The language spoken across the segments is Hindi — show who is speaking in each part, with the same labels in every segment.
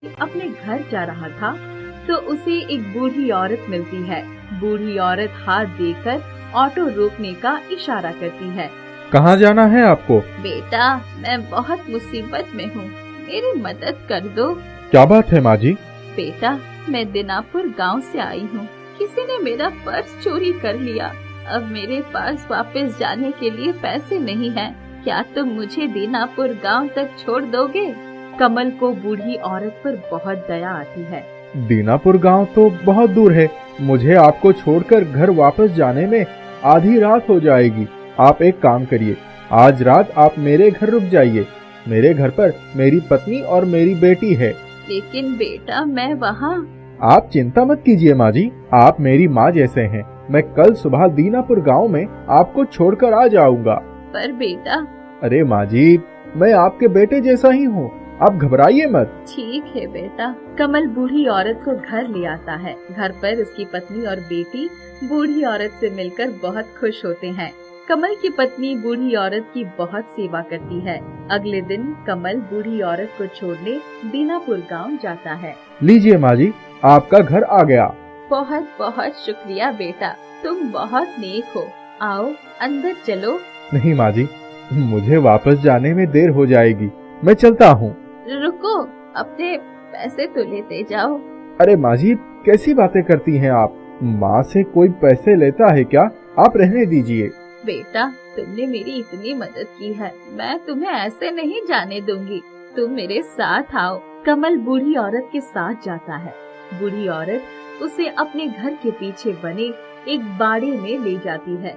Speaker 1: अपने घर जा रहा था तो उसे एक बूढ़ी औरत मिलती है। बूढ़ी औरत हाथ देकर ऑटो रोकने का इशारा करती है।
Speaker 2: कहाँ जाना है आपको?
Speaker 1: बेटा, मैं बहुत मुसीबत में हूँ, मेरी मदद कर दो।
Speaker 2: क्या बात है माँ जी?
Speaker 1: बेटा, मैं दीनापुर गांव से आई हूँ। किसी ने मेरा पर्स चोरी कर लिया। अब मेरे पास वापस जाने के लिए पैसे नहीं हैं। क्या तुम मुझे दीनापुर गांव तक छोड़ दोगे? कमल को बूढ़ी औरत पर बहुत दया आती है।
Speaker 2: दीनापुर गांव तो बहुत दूर है, मुझे आपको छोड़कर घर वापस जाने में आधी रात हो जाएगी। आप एक काम करिए, आज रात आप मेरे घर रुक जाइए। मेरे घर पर मेरी पत्नी और मेरी बेटी है।
Speaker 1: लेकिन बेटा, मैं वहाँ।
Speaker 2: आप चिंता मत कीजिए माँ जी, आप मेरी माँ जैसे हैं। मैं कल सुबह दीनापुर गांव में आपको छोड़कर आ जाऊंगा।
Speaker 1: पर बेटा।
Speaker 2: अरे माँ जी, मैं आपके बेटे जैसा ही हूँ, आप घबराइए मत।
Speaker 1: ठीक है बेटा। कमल बूढ़ी औरत को घर ले आता है। घर पर उसकी पत्नी और बेटी बूढ़ी औरत से मिलकर बहुत खुश होते हैं। कमल की पत्नी बूढ़ी औरत की बहुत सेवा करती है। अगले दिन कमल बूढ़ी औरत को छोड़ने दीनापुर गांव जाता है।
Speaker 2: लीजिए माँ जी, आपका घर आ गया।
Speaker 1: बहुत बहुत शुक्रिया बेटा, तुम बहुत नेक हो। आओ अंदर चलो।
Speaker 2: नहीं माँ जी, मुझे वापस जाने में देर हो जाएगी, मैं चलता हूँ।
Speaker 1: रुको, अपने पैसे तो लेते जाओ।
Speaker 2: अरे माँ जी, कैसी बातें करती हैं आप? माँ से कोई पैसे लेता है क्या? आप रहने दीजिए।
Speaker 1: बेटा, तुमने मेरी इतनी मदद की है, मैं तुम्हें ऐसे नहीं जाने दूंगी। तुम मेरे साथ आओ। कमल बूढ़ी औरत के साथ जाता है। बूढ़ी औरत उसे अपने घर के पीछे बने एक बाड़े में ले जाती है।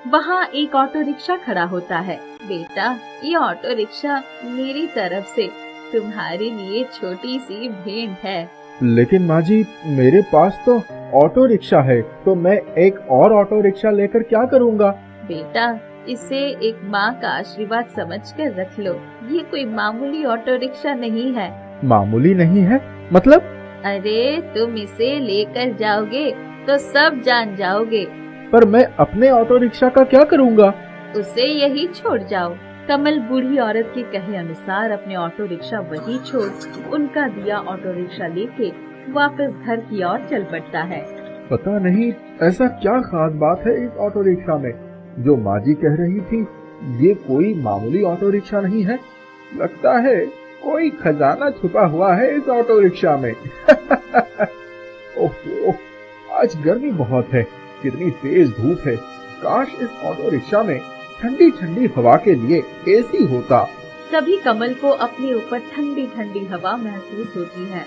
Speaker 1: वहाँ एक ऑटो रिक्शा खड़ा होता है। बेटा, ये ऑटो रिक्शा मेरी तरफ से तुम्हारे लिए छोटी सी भेंट है।
Speaker 2: लेकिन माँ जी, मेरे पास तो ऑटो रिक्शा है, तो मैं एक और ऑटो रिक्शा लेकर क्या करूँगा?
Speaker 1: बेटा, इसे एक माँ का आशीर्वाद समझकर रख लो। ये कोई मामूली ऑटो रिक्शा नहीं है।
Speaker 2: मामूली नहीं है मतलब?
Speaker 1: अरे, तुम इसे लेकर जाओगे तो सब जान जाओगे।
Speaker 2: पर मैं अपने ऑटो रिक्शा का क्या करूँगा?
Speaker 1: उसे यही छोड़ जाओ। कमल बूढ़ी औरत के कहे अनुसार अपने ऑटो रिक्शा वही छोड़ उनका दिया ऑटो रिक्शा लेके वापस घर की ओर चल पड़ता है।
Speaker 2: पता नहीं ऐसा क्या खास बात है इस ऑटो रिक्शा में, जो माँ जी कह रही थी ये कोई मामूली ऑटो रिक्शा नहीं है। लगता है कोई खजाना छुपा हुआ है इस ऑटो रिक्शा में। ओहो, आज गर्मी बहुत है, कितनी तेज धूप है। काश इस ऑटो रिक्शा में ठंडी ठंडी हवा के लिए एसी होता।
Speaker 1: तभी कमल को अपने ऊपर ठंडी ठंडी हवा महसूस होती है।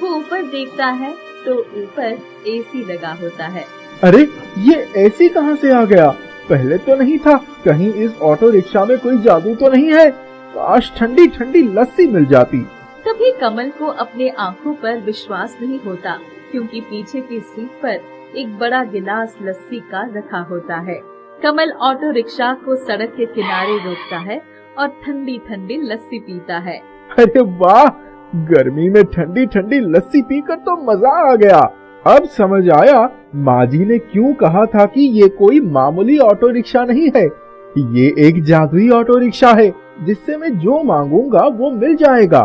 Speaker 1: वो ऊपर देखता है तो ऊपर एसी लगा होता है।
Speaker 2: अरे, ये एसी कहाँ से आ गया? पहले तो नहीं था। कहीं इस ऑटो रिक्शा में कोई जादू तो नहीं है? काश ठंडी ठंडी लस्सी मिल जाती।
Speaker 1: तभी कमल को अपने आँखों पर विश्वास नहीं होता, क्योंकि पीछे की सीट पर एक बड़ा गिलास लस्सी का रखा होता है। कमल ऑटो रिक्शा को सड़क के किनारे रोकता है और ठंडी ठंडी लस्सी पीता है।
Speaker 2: अरे वाह, गर्मी में ठंडी ठंडी लस्सी पीकर तो मजा आ गया। अब समझ आया माँ जी ने क्यों कहा था कि ये कोई मामूली ऑटो रिक्शा नहीं है। ये एक जादुई ऑटो रिक्शा है, जिससे मैं जो मांगूंगा वो मिल जाएगा।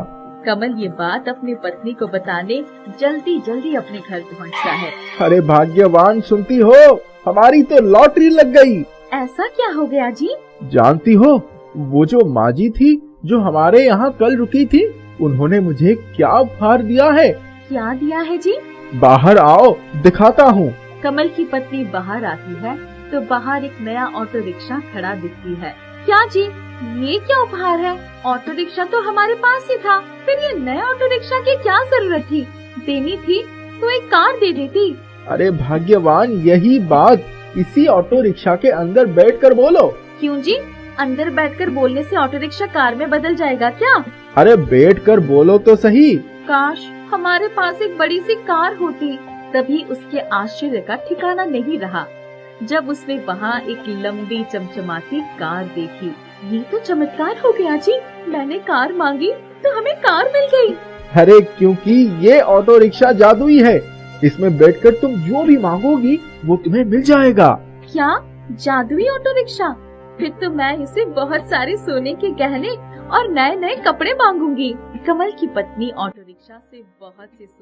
Speaker 1: कमल ये बात अपनी पत्नी को बताने जल्दी जल्दी अपने घर पहुंचता है।
Speaker 2: अरे भाग्यवान, सुनती हो, हमारी तो लॉटरी लग गई।
Speaker 1: ऐसा क्या हो गया जी?
Speaker 2: जानती हो, वो जो माँ जी थी जो हमारे यहाँ कल रुकी थी, उन्होंने मुझे क्या उपहार दिया है।
Speaker 1: क्या दिया है जी?
Speaker 2: बाहर आओ, दिखाता हूँ।
Speaker 1: कमल की पत्नी बाहर आती है तो बाहर एक नया ऑटो रिक्शा खड़ा दिखती है। क्या जी, ये क्या उपहार है? ऑटो रिक्शा तो हमारे पास ही था, फिर ये नया ऑटो रिक्शा की क्या जरूरत थी? देनी थी तो एक कार दे देती।
Speaker 2: अरे भाग्यवान, यही बात इसी ऑटो रिक्शा के अंदर बैठकर बोलो।
Speaker 1: क्यों जी, अंदर बैठकर बोलने से ऑटो रिक्शा कार में बदल जाएगा क्या?
Speaker 2: अरे बैठकर बोलो तो सही।
Speaker 1: काश हमारे पास एक बड़ी सी कार होती। तभी उसके आश्चर्य का ठिकाना नहीं रहा जब उसने वहाँ एक लंबी चमचमाती कार देखी। ये तो चमत्कार हो गया जी, मैंने कार मांगी तो हमें कार मिल गई।
Speaker 2: अरे क्योंकि ये ऑटो रिक्शा जादुई है, इसमें बैठकर तुम जो भी मांगोगी वो तुम्हें मिल जाएगा।
Speaker 1: क्या जादुई ऑटो रिक्शा? फिर तो मैं इसे बहुत सारे सोने के गहने और नए नए कपड़े मांगूंगी। कमल की पत्नी ऑटो रिक्शा से बहुत से